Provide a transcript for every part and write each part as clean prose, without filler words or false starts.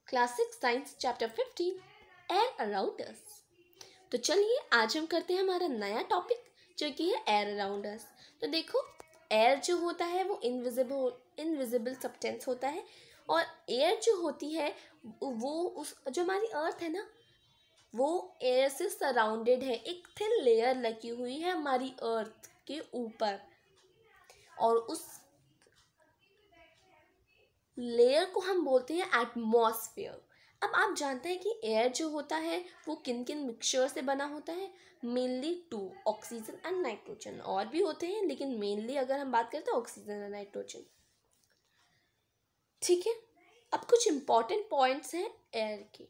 Classic science chapter 15 air around us. तो चलिए आज हम करते हैं हमारा नया टॉपिक जो कि है एयर अराउंड अस। तो देखो, एयर जो होता है वो इनविजिबल सब्सटेंस होता है, और एयर जो होती है वो उस जो हमारी अर्थ है ना, वो एयर से सराउंडेड है। एक थिन लेयर लगी हुई है हमारी अर्थ के ऊपर, और उस लेयर को हम बोलते हैं एटमॉस्फेयर। अब आप जानते हैं कि एयर जो होता है वो किन किन मिक्सचर से बना होता है। Mainly two, oxygen and nitrogen. और भी होते हैं लेकिन मेनली अगर हम बात करें तो ऑक्सीजन एंड नाइट्रोजन। ठीक है, अब कुछ इंपॉर्टेंट पॉइंट्स हैं एयर के।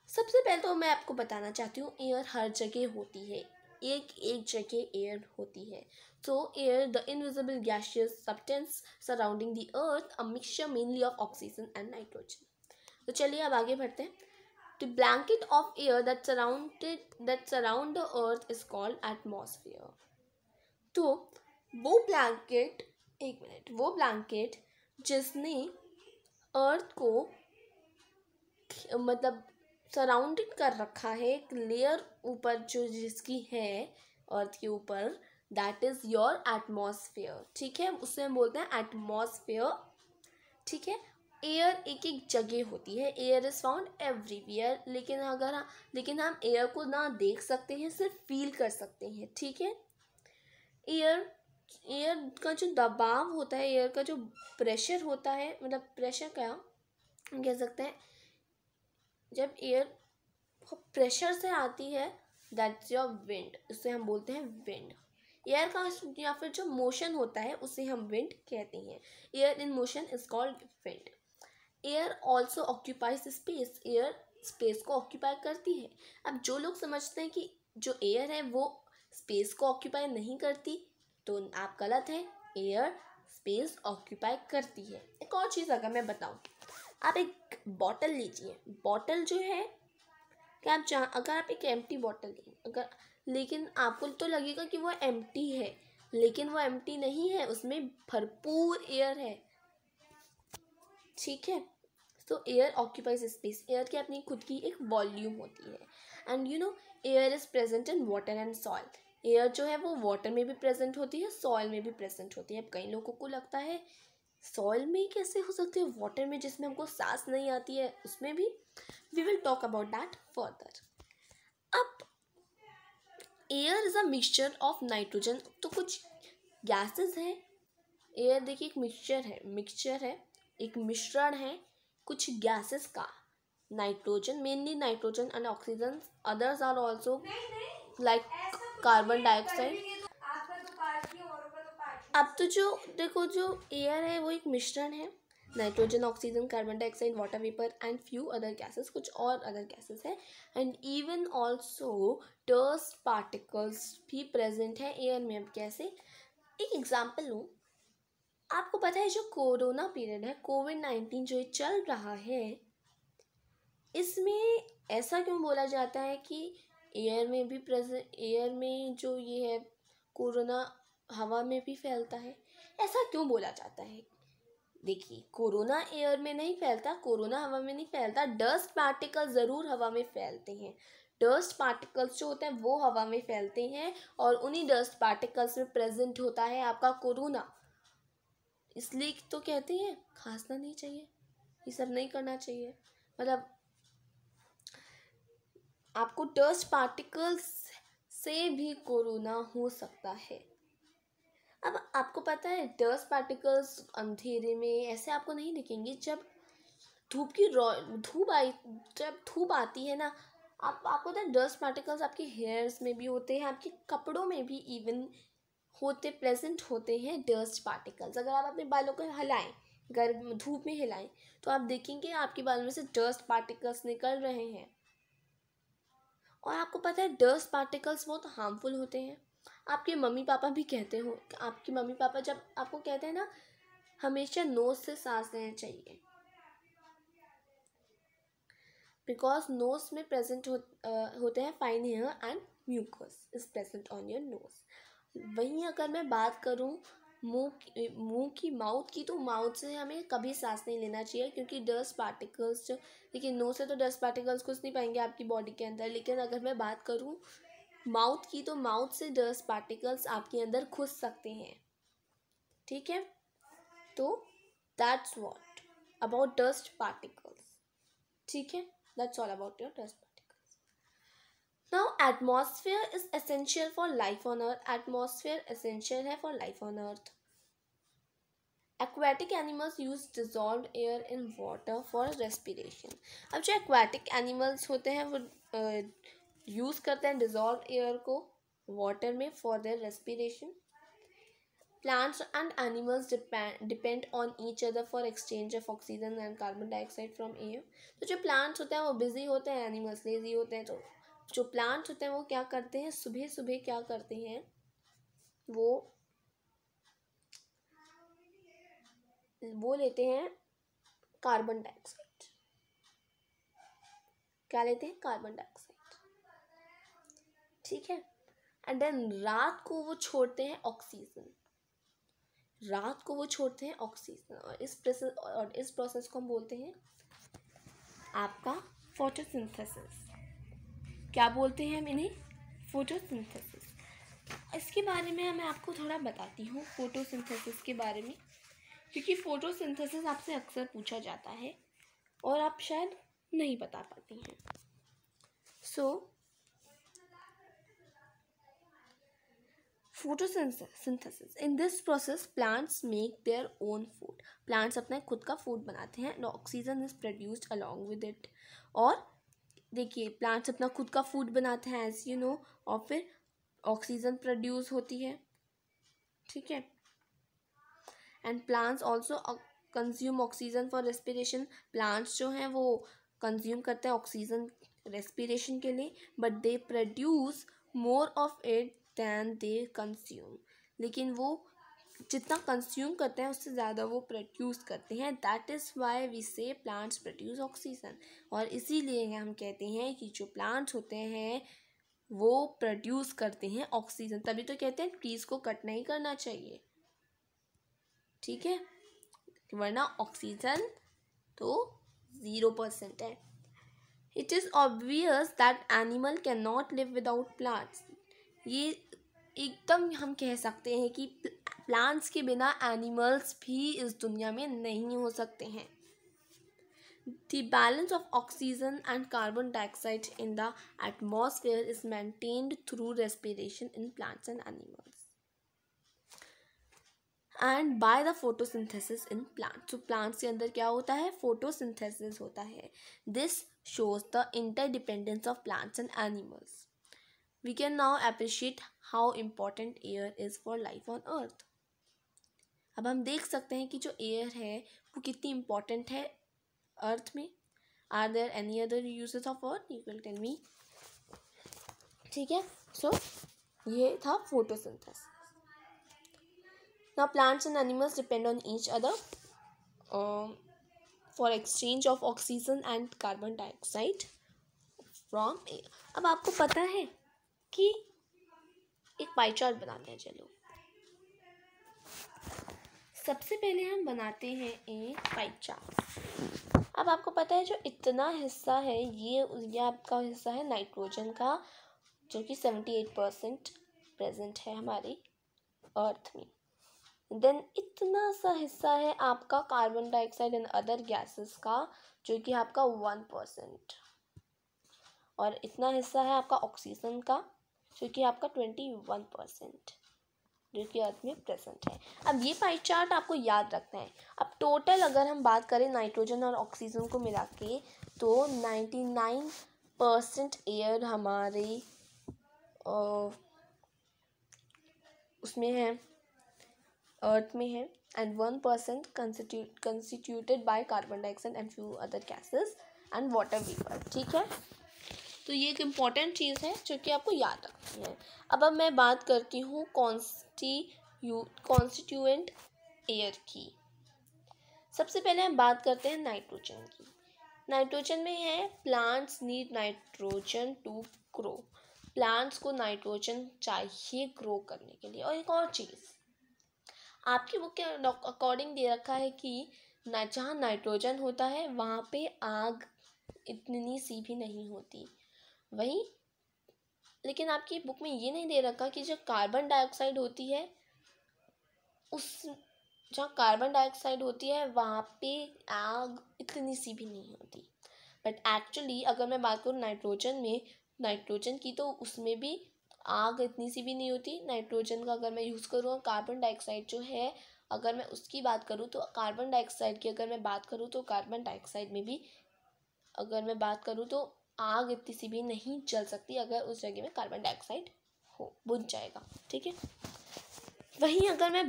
सबसे पहले तो मैं आपको बताना चाहती हूँ, एयर हर जगह होती है, एक जगह एयर होती है। So air, the invisible gaseous substance surrounding the earth, a mixture mainly of oxygen and nitrogen. तो चलिए अब आगे बढ़ते हैं। The blanket of air that surround the earth is called atmosphere. तो वो ब्लैंकेट जिसने अर्थ को मतलब सराउंडेड कर रखा है, एक लेयर ऊपर जो जिसकी है अर्थ के ऊपर, दैट इज योर एटमॉस्फेयर। ठीक है, उसे हम बोलते हैं एटमॉस्फेयर। ठीक है, एयर एक एक जगह होती है, एयर इज फाउंड एवरीवेयर, लेकिन हम एयर को ना देख सकते हैं, सिर्फ फील कर सकते हैं। ठीक है, एयर का जो दबाव होता है, एयर का जो प्रेशर होता है, मतलब प्रेशर क्या हम कह सकते हैं, जब एयर प्रेशर से आती है, दैट्स योर विंड, उसे हम बोलते हैं विंड। एयर का या फिर जो मोशन होता है उसे हम विंड कहते हैं। Air in motion is called wind. Air also occupies space, air space को ऑक्यूपाई करती है। अब जो लोग समझते हैं कि जो एयर है वो स्पेस को ऑक्यूपाई नहीं करती, तो आप गलत है, एयर स्पेस ऑक्यूपाई करती है। एक और चीज़ अगर मैं बताऊँ, आप एक बॉटल लीजिए, बॉटल जो है कि अगर आप एक एम्प्टी बॉटल लें, लेकिन आपको तो लगेगा कि वो एम्प्टी है, लेकिन वो एम्प्टी नहीं है, उसमें भरपूर एयर है। ठीक है, तो एयर ऑक्यूपाइज स्पेस, एयर की अपनी खुद की एक वॉल्यूम होती है। And you know, air is present in water and soil. Air जो है वो वाटर में भी प्रेजेंट होती है, सॉइल में भी प्रेजेंट होती है। अब कई लोगों को लगता है सॉइल में कैसे हो सकती है, वाटर में जिसमें हमको सांस नहीं आती है उसमें भी। We will talk about that further. अब air is a mixture of nitrogen, तो कुछ गैसेस हैं। एयर देखिए एक मिक्सचर है, एक मिश्रण है कुछ गैसेस का। Nitrogen, mainly nitrogen and oxygen, others are also like carbon dioxide. अब तो जो देखो, जो एयर है वो एक मिश्रण है, nitrogen, oxygen, carbon dioxide, water vapour and few other gases, कुछ और अदर गैसेस है। And even also dust particles भी प्रेजेंट है एयर में। अब कैसे, एक एग्जांपल लूँ, आपको पता है जो कोरोना पीरियड है, कोविड-19 जो चल रहा है, इसमें ऐसा क्यों बोला जाता है कि एयर में भी प्रेजेंट, एयर में जो ये है कोरोना हवा में भी फैलता है, ऐसा क्यों बोला जाता है? देखिए, कोरोना एयर में नहीं फैलता, कोरोना हवा में नहीं फैलता, डस्ट पार्टिकल ज़रूर हवा में फैलते हैं। डस्ट पार्टिकल्स जो होते हैं वो हवा में फैलते हैं, और उन्हीं डस्ट पार्टिकल्स में प्रेजेंट होता है आपका कोरोना। इसलिए तो कहते हैं खांसना नहीं चाहिए, ये सब नहीं करना चाहिए, मतलब आपको डस्ट पार्टिकल्स से भी कोरोना हो सकता है। अब आपको पता है डस्ट पार्टिकल्स अंधेरे में ऐसे आपको नहीं दिखेंगे, जब धूप आती है ना, आपको पता है डस्ट पार्टिकल्स आपके हेयर्स में भी होते हैं, आपके कपड़ों में भी इवन प्रेजेंट होते हैं डस्ट पार्टिकल्स। अगर आप अपने बालों को हिलाएं, गर्म धूप में हिलाएं, तो आप देखेंगे आपके बालों में से डस्ट पार्टिकल्स निकल रहे हैं। और आपको पता है डस्ट पार्टिकल्स बहुत हार्मफुल होते हैं। आपके मम्मी पापा भी कहते हो, आपके मम्मी पापा जब आपको कहते हैं ना, हमेशा नोज से सांस लेना चाहिए, बिकॉज नोज में प्रेजेंट होते हैं fine hair and mucus is present on your nose. वहीं अगर मैं बात करूँ माउथ की तो माउथ से हमें कभी सांस नहीं लेना चाहिए, क्योंकि डस्ट पार्टिकल्स जो, देखिए नोज से तो डस्ट पार्टिकल्स घुस नहीं पाएंगे आपकी बॉडी के अंदर, लेकिन अगर मैं बात करूँ माउथ की, तो माउथ से डस्ट पार्टिकल्स आपके अंदर घुस सकते हैं, ठीक है। तो that's what about dust particles, ठीक है, that's all about your dust particles. Now atmosphere is essential for life on earth, atmosphere essential है for life on earth. Aquatic animals use dissolve air in water for respiration. अब जो aquatic animals होते हैं वो use करते हैं dissolve air को water में for their respiration. Plants and animals depend on each other for exchange of oxygen and carbon dioxide from air. तो जो plants होते हैं वो busy होते हैं, animals lazy होते हैं। तो जो plants होते हैं वो क्या करते हैं, सुबह सुबह क्या करते हैं, वो लेते हैं कार्बन डाइऑक्साइड। क्या लेते हैं, कार्बन डाइऑक्साइड, ठीक है। एंड देन रात को वो छोड़ते हैं ऑक्सीजन, रात को वो छोड़ते हैं ऑक्सीजन, और इस प्रोसेस को हम बोलते हैं आपका फोटोसिंथेसिस। क्या बोलते हैं हम इन्हें, फोटोसिंथेसिस। इसके बारे में मैं आपको थोड़ा बताती हूँ फोटोसिंथेसिस के बारे में, क्योंकि फोटोसिंथेसिस आपसे अक्सर पूछा जाता है और आप शायद नहीं बता पाती हैं। सो photosynthesis, in this process plants make their own food, plants अपना खुद का फूड बनाते हैं, oxygen is produced along with it। और देखिए प्लांट्स अपना खुद का फूड बनाते हैं एज यू नो, और फिर ऑक्सीजन प्रोड्यूस होती है, ठीक है। And plants also consume oxygen for respiration, plants जो हैं वो कंज्यूम करते हैं ऑक्सीजन रेस्पिरेशन के लिए, but they produce more of it than they consume, लेकिन वो जितना कंज्यूम करते हैं उससे ज़्यादा वो प्रोड्यूस करते हैं। दैट इज़ वाई वी से प्लांट्स प्रोड्यूस ऑक्सीजन, और इसीलिए हम कहते हैं कि जो प्लांट्स होते हैं वो प्रोड्यूस करते हैं ऑक्सीजन, तभी तो कहते हैं ट्रीज़ को कट नहीं करना चाहिए, ठीक है, वरना ऑक्सीजन तो 0% है। It is obvious that animal can not live without plants, ये एकदम हम कह सकते हैं कि प्लांट्स के बिना एनिमल्स भी इस दुनिया में नहीं हो सकते हैं। The balance of oxygen and carbon dioxide in the atmosphere is maintained through respiration in plants and animals and by the photosynthesis in plants. So plants के अंदर क्या होता है, photosynthesis होता है। This shows the interdependence of plants and animals. We can now appreciate how important air is for life on earth. अब हम देख सकते हैं कि जो एयर है वो कितनी इम्पोर्टेंट है अर्थ में। Are there any other uses of earth, you will tell me, ठीक है। सो ये था photosynthesis. Now plants and animals depend on each other for exchange of oxygen and carbon dioxide from air. अब आपको पता है कि एक पाई चार्ट बनाते हैं, चलो सबसे पहले हम बनाते हैं एक पाई चार्ट। अब आपको पता है जो इतना हिस्सा है ये आपका हिस्सा है नाइट्रोजन का, जो कि 78% प्रेजेंट है हमारी अर्थ में। देन इतना सा हिस्सा है आपका carbon dioxide and other gases का, जो कि आपका 1%, और इतना हिस्सा है आपका ऑक्सीजन का, जो कि आपका 21%, जो कि अर्थ में प्रेजेंट है। अब ये पाई चार्ट आपको याद रखना है। अब टोटल अगर हम बात करें नाइट्रोजन और ऑक्सीजन को मिला के, तो 99% एयर हमारे उसमें है, अर्थ में है, and 1% constituted by carbon dioxide and few other gases and water vapour, ठीक है। तो ये एक इम्पॉर्टेंट चीज़ है जो कि आपको याद रखनी है। अब मैं बात करती हूँ कॉन्स्टिट्यूएंट एयर की। सबसे पहले हम बात करते हैं नाइट्रोजन की। नाइट्रोजन में है plants need nitrogen to grow, plants को नाइट्रोजन चाहिए ग्रो करने के लिए। और एक और चीज़, आपकी बुक के अकॉर्डिंग दे रखा है कि जहाँ नाइट्रोजन होता है वहाँ पे आग इतनी सी भी नहीं होती। वहीं लेकिन आपकी बुक में ये नहीं दे रखा कि जो कार्बन डाइऑक्साइड होती है उस जहाँ कार्बन डाइऑक्साइड होती है वहाँ पे आग इतनी सी भी नहीं होती। बट एक्चुअली अगर मैं बात करूँ नाइट्रोजन की, तो उसमें भी आग इतनी सी भी नहीं होती। नाइट्रोजन का अगर मैं यूज़ करूँ, कार्बन डाइऑक्साइड जो है अगर मैं उसकी बात करूँ, तो कार्बन डाइऑक्साइड की अगर मैं बात करूँ तो कार्बन डाइऑक्साइड में भी अगर मैं बात करूँ तो आग इतनी सी भी नहीं जल सकती अगर उस जगह में कार्बन डाइऑक्साइड हो, बुझ जाएगा। ठीक है। वहीं अगर मैं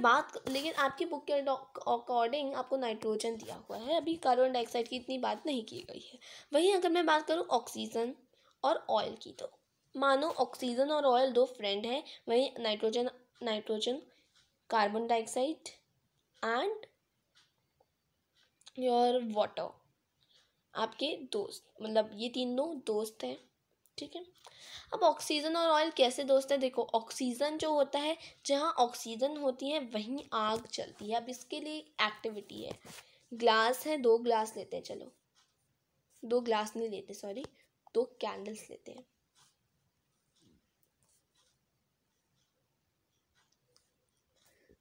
लेकिन आपकी बुक के अकॉर्डिंग आपको नाइट्रोजन दिया हुआ है, अभी कार्बन डाइऑक्साइड की इतनी बात नहीं की गई है। वहीं अगर मैं बात करूँ ऑक्सीजन और ऑयल की, तो मानो ऑक्सीजन और ऑयल दो फ्रेंड हैं, वहीं nitrogen carbon dioxide and your water आपके दोस्त, मतलब ये तीनों दोस्त हैं। ठीक है। अब ऑक्सीजन और ऑयल कैसे दोस्त है? देखो, ऑक्सीजन जो होता है, जहाँ ऑक्सीजन होती है वहीं आग चलती है। अब इसके लिए एक्टिविटी है। ग्लास है, 2 ग्लास लेते हैं, चलो 2 ग्लास नहीं लेते, सॉरी 2 कैंडल्स लेते हैं।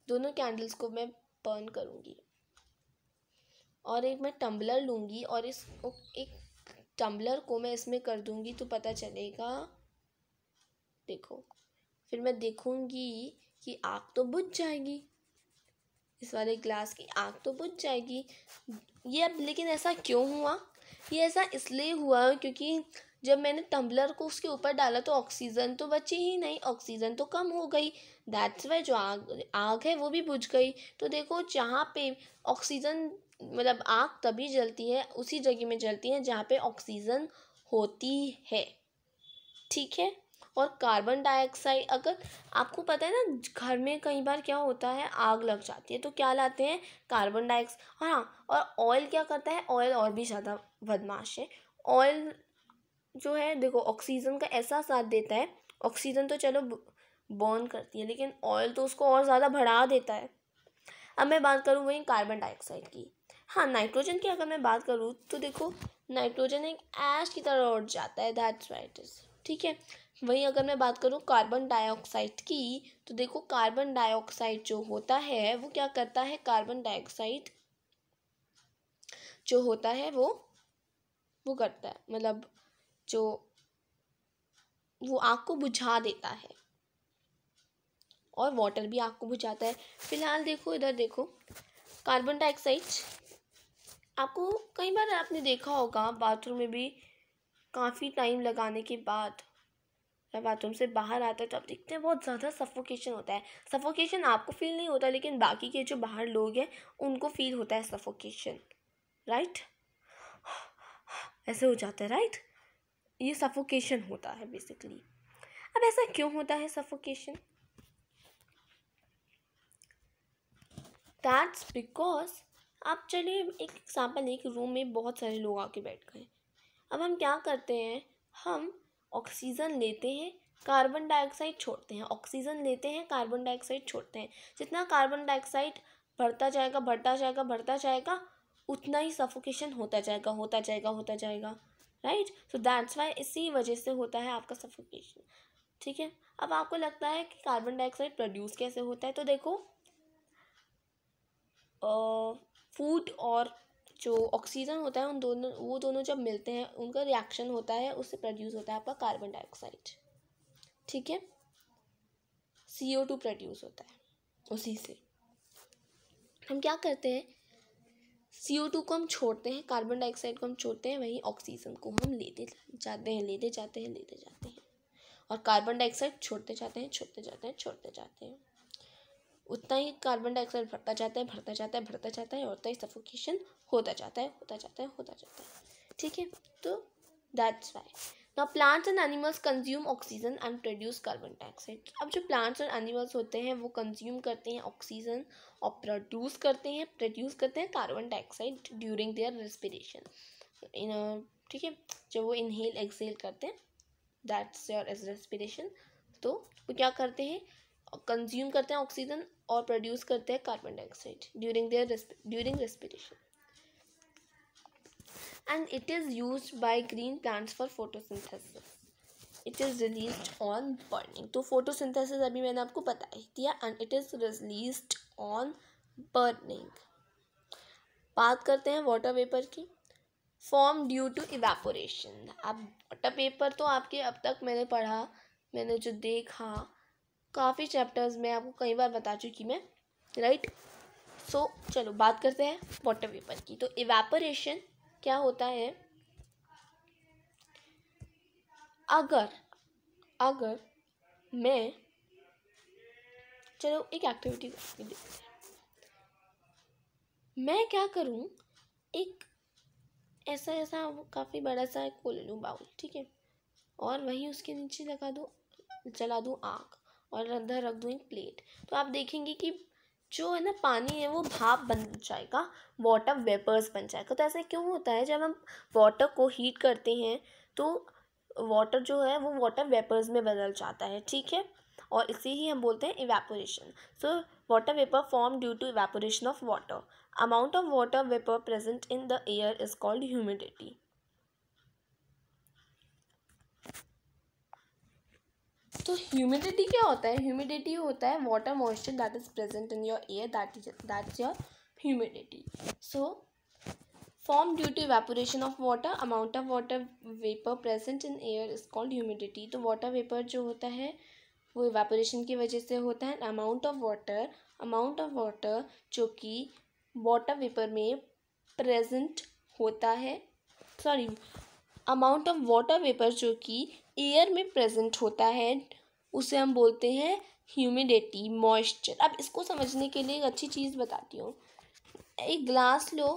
दोनों कैंडल्स को मैं बर्न करूँगी और एक मैं टम्बलर लूँगी और एक टम्बलर को मैं इसमें कर दूँगी, तो पता चलेगा, देखो फिर मैं देखूँगी कि आग तो बुझ जाएगी, इस वाले ग्लास की आग तो बुझ जाएगी। ये अब लेकिन ऐसा क्यों हुआ? ये ऐसा इसलिए हुआ क्योंकि जब मैंने टम्बलर को उसके ऊपर डाला तो ऑक्सीजन तो बची ही नहीं, ऑक्सीजन तो कम हो गई। दैट्स वाई जो आग है वो भी बुझ गई। तो देखो, जहाँ पे ऑक्सीजन, मतलब आग तभी जलती है, उसी जगह में जलती है जहाँ पे ऑक्सीजन होती है। ठीक है। और कार्बन डाइऑक्साइड, अगर आपको पता है ना, घर में कई बार क्या होता है, आग लग जाती है तो क्या लाते हैं, कार्बन डाइऑक्साइड। हाँ, और ऑयल क्या करता है, ऑयल और भी ज़्यादा बदमाश है। ऑयल जो है, देखो ऑक्सीजन का ऐसा साथ देता है, ऑक्सीजन तो चलो बर्न करती है, लेकिन ऑयल तो उसको और ज़्यादा बढ़ा देता है। अब मैं बात करूँ वहीं कार्बन डाइऑक्साइड की। हाँ, नाइट्रोजन की अगर मैं बात करूँ तो देखो, नाइट्रोजन एक ऐश की तरह उड़ जाता है, दैट्स वाई इट इज़। ठीक है। वहीं अगर मैं बात करूँ कार्बन डाइऑक्साइड की, तो देखो कार्बन डाइऑक्साइड जो होता है वो क्या करता है, कार्बन डाइऑक्साइड जो होता है वो करता है, मतलब जो वो आग को बुझा देता है, और वाटर भी आग को बुझाता है। फिलहाल देखो, इधर देखो, कार्बन डाइऑक्साइड, आपको कई बार आपने देखा होगा बाथरूम में भी काफ़ी टाइम लगाने के बाद जब बाथरूम से बाहर आते हैं तो आप देखते हैं बहुत ज़्यादा सफोकेशन होता है। सफोकेशन आपको फील नहीं होता, लेकिन बाकी के जो बाहर लोग हैं उनको फील होता है सफोकेशन, राइट? ऐसे हो जाता है, राइट? ये सफोकेशन होता है बेसिकली। अब ऐसा क्यों होता है सफोकेशन? दैट्स बिकॉज, आप चलिए एक एग्जाम्पल, एक रूम में बहुत सारे लोग आके बैठ गए। अब हम क्या करते हैं, हम ऑक्सीजन लेते हैं, कार्बन डाइऑक्साइड छोड़ते हैं, ऑक्सीजन लेते हैं, कार्बन डाइऑक्साइड छोड़ते हैं। जितना कार्बन डाइऑक्साइड बढ़ता जाएगा उतना ही सफोकेशन होता जाएगा, राइट? सो दैट्स वाई, इसी वजह से होता है आपका सफोकेशन। ठीक है। अब आपको लगता है कि कार्बन डाइऑक्साइड प्रोड्यूस कैसे होता है, तो देखो, फूड और जो ऑक्सीजन होता है वो दोनों जब मिलते हैं, उनका रिएक्शन होता है, उससे प्रोड्यूस होता है आपका कार्बन डाइऑक्साइड। ठीक है। CO2 प्रोड्यूस होता है उसी से। हम क्या करते हैं, CO2 को हम छोड़ते हैं, कार्बन डाइऑक्साइड को हम छोड़ते हैं, वहीं ऑक्सीजन को हम लेते जाते हैं, और कार्बन डाइऑक्साइड छोड़ते जाते हैं। उतना ही कार्बन डाइऑक्साइड बढ़ता जाता है और उतना ही सफोकेशन होता जाता है। ठीक है। तो that's why now plants and animals consume oxygen and produce carbon dioxide. अब जो प्लांट्स और एनिमल्स होते हैं वो कंज्यूम करते हैं ऑक्सीजन और प्रोड्यूस करते हैं carbon dioxide during their respiration. ठीक है। जब वो इनहेल एक्सहेल करते हैं, दैट्स योर रेस्पिरेशन, तो वो क्या करते हैं, कंज्यूम करते हैं ऑक्सीजन और प्रोड्यूस करते हैं carbon dioxide during respiration, and it is used by green plants for photosynthesis, it is released on burning. तो फोटोसिंथेसिस अभी मैंने आपको बता ही दिया, and it is released on burning. बात करते हैं वाटर वेपर की। Form due to evaporation. अब वाटर वेपर तो आपके अब तक मैंने पढ़ा, मैंने जो देखा काफ़ी चैप्टर्स में आपको कई बार बता चुकी मैं, राइट। सो चलो बात करते हैं वाटर वेपर की। तो इवेपोरेशन क्या होता है, अगर मैं, चलो एक एक्टिविटी करके देखते हैं। मैं क्या करूँ, एक ऐसा काफ़ी बड़ा सा एक ले लूँ बाउल, ठीक है, और वहीं उसके नीचे जला दूँ आग, और अंदर रख दूँ एक प्लेट। तो आप देखेंगे कि जो है ना पानी है वो भाप बन जाएगा, वाटर वेपर्स बन जाएगा। तो ऐसा क्यों होता है, जब हम वाटर को हीट करते हैं तो वाटर जो है वो वाटर वेपर्स में बदल जाता है, ठीक है, और इसे ही हम बोलते हैं evaporation. So water vapour form due to evaporation of water. Amount of water vapour present in the air is called humidity. तो ह्यूमिडिटी क्या होता है, ह्यूमिडिटी होता है water moisture that is present in your air, that's your humidity. So form due to evaporation of water, amount of water vapour present in air is called humidity. तो water vapour जो होता है वो evaporation की वजह से होता है। अमाउंट ऑफ वाटर जो कि वाटर वेपर में प्रेजेंट होता है, sorry, amount of water vapour जो कि एयर में प्रेजेंट होता है उसे हम बोलते हैं ह्यूमिडिटी, मॉइस्चर। अब इसको समझने के लिए एक अच्छी चीज़ बताती हूँ। एक ग्लास लो,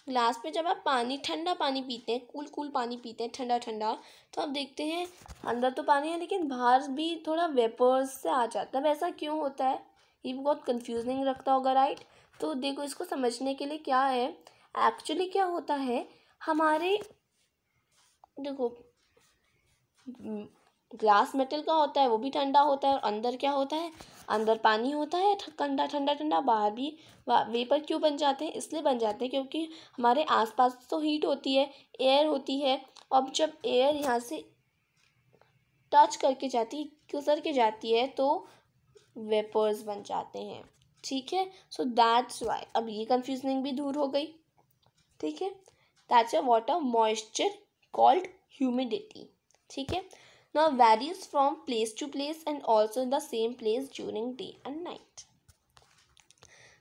ग्लास में जब आप ठंडा पानी पीते हैं, कूल पानी पीते हैं, ठंडा, तो आप देखते हैं अंदर तो पानी है लेकिन बाहर भी थोड़ा वेपर्स से आ जाता है। वैसा क्यों होता है, ये बहुत कंफ्यूजिंग रखता होगा, राइट। तो देखो इसको समझने के लिए क्या है, एक्चुअली क्या होता है, हमारे देखो ग्लास मेटल का होता है, वो भी ठंडा होता है, और अंदर क्या होता है, अंदर पानी होता है ठंडा, बाहर भी वेपर क्यों बन जाते हैं, इसलिए बन जाते हैं क्योंकि हमारे आसपास तो हीट होती है, एयर होती है। अब जब एयर यहाँ से टच करके जाती है, गुजर के जाती है, तो वेपर्स बन जाते हैं, ठीक है। सो दैट्स वाई, अब ये कंफ्यूजनिंग भी दूर हो गई, ठीक है। That's your water moisture called humidity, ठीक है। Now varies from place to place and also in the same place during day and night.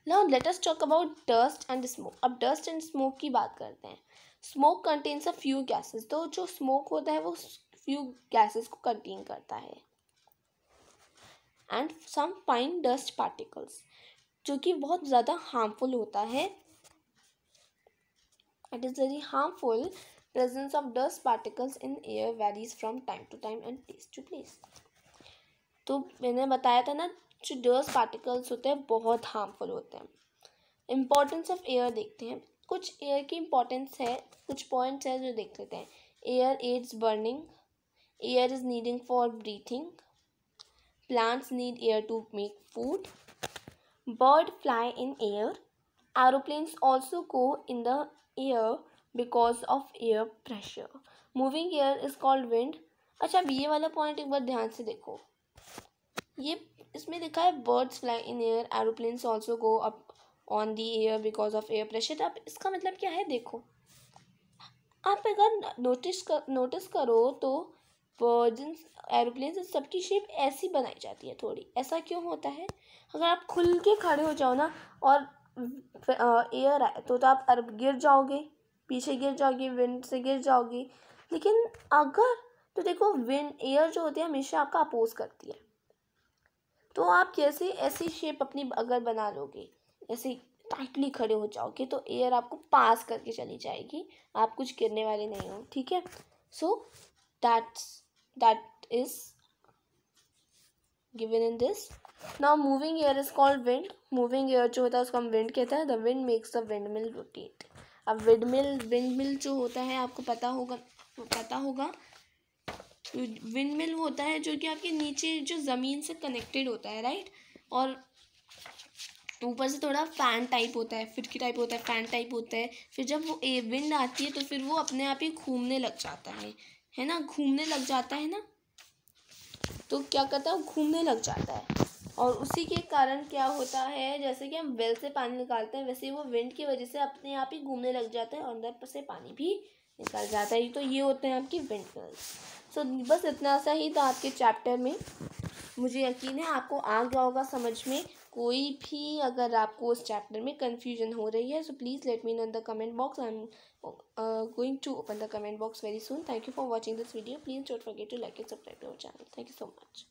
Now let us talk about dust and smoke. अब dust and smoke की बात करते हैं। Smoke contains a few gases. तो जो smoke होता है वो few gases को contain करता है, and some fine dust particles, जो कि बहुत ज़्यादा harmful होता है। It is very harmful. Presence of dust particles in air varies from time to time and place to place. तो मैंने बताया था ना, जो डस्ट पार्टिकल्स होते हैं बहुत हार्मफुल होते हैं। इम्पोर्टेंस ऑफ एयर देखते हैं, कुछ एयर की इम्पोर्टेंस है, कुछ पॉइंट्स हैं जो देख लेते हैं। Air aids burning, air is needing for breathing, plants need air to make food, bird fly in air, aeroplanes also go in the air because of air pressure, moving air is called wind. अच्छा, अब ये वाला point एक बार ध्यान से देखो, ये इसमें लिखा है birds fly in air, aeroplanes also go up on the air because of air pressure. अब इसका मतलब क्या है, देखो आप अगर नोटिस करो तो बर्ड्स, एरोप्लेन्स, सबकी शेप ऐसी बनाई जाती है थोड़ी। ऐसा क्यों होता है, अगर आप खुल के खड़े हो जाओ ना और एयर आए तो आप गिर जाओगे, पीछे गिर जाओगे, विंड से गिर जाओगे। लेकिन अगर तो देखो विंड, एयर जो होती है हमेशा आपका अपोज करती है, तो आप कैसे ऐसी शेप अपनी अगर बना लोगे, ऐसे टाइटली खड़े हो जाओगे तो एयर आपको पास करके चली जाएगी, आप कुछ गिरने वाले नहीं हो, ठीक है। So that is given in this. Now moving air is called wind. Moving air जो होता है उसको हम विंड कहते हैं। The wind makes the wind mill rotate. अब विंड मिल जो होता है आपको पता होगा विंड मिल होता है जो कि आपके नीचे जो ज़मीन से कनेक्टेड होता है, राइट, और ऊपर से थोड़ा फैन टाइप होता है, फिरकी टाइप होता है, फैन टाइप होता है। फिर जब वो विंड आती है तो फिर वो अपने आप ही घूमने लग जाता है ना, घूमने लग जाता है ना। तो क्या करता है, वो घूमने लग जाता है। और उसी के कारण क्या होता है, जैसे कि हम वेल से पानी निकालते हैं, वैसे ही वो विंड की वजह से अपने आप ही घूमने लग जाता है और अंदर से पानी भी निकल जाता है। तो ये होते हैं आपकी विंड मिल्स। सो बस इतना सा ही था आपके चैप्टर में। मुझे यकीन है आपको आ गया होगा समझ में। कोई भी अगर आपको उस चैप्टर में कन्फ्यूजन हो रही है, so please let me know in the comment box. I am going to open the comment box very soon. Thank you for watching this video. Please don't forget to like and subscribe to our channel. Thank you so much.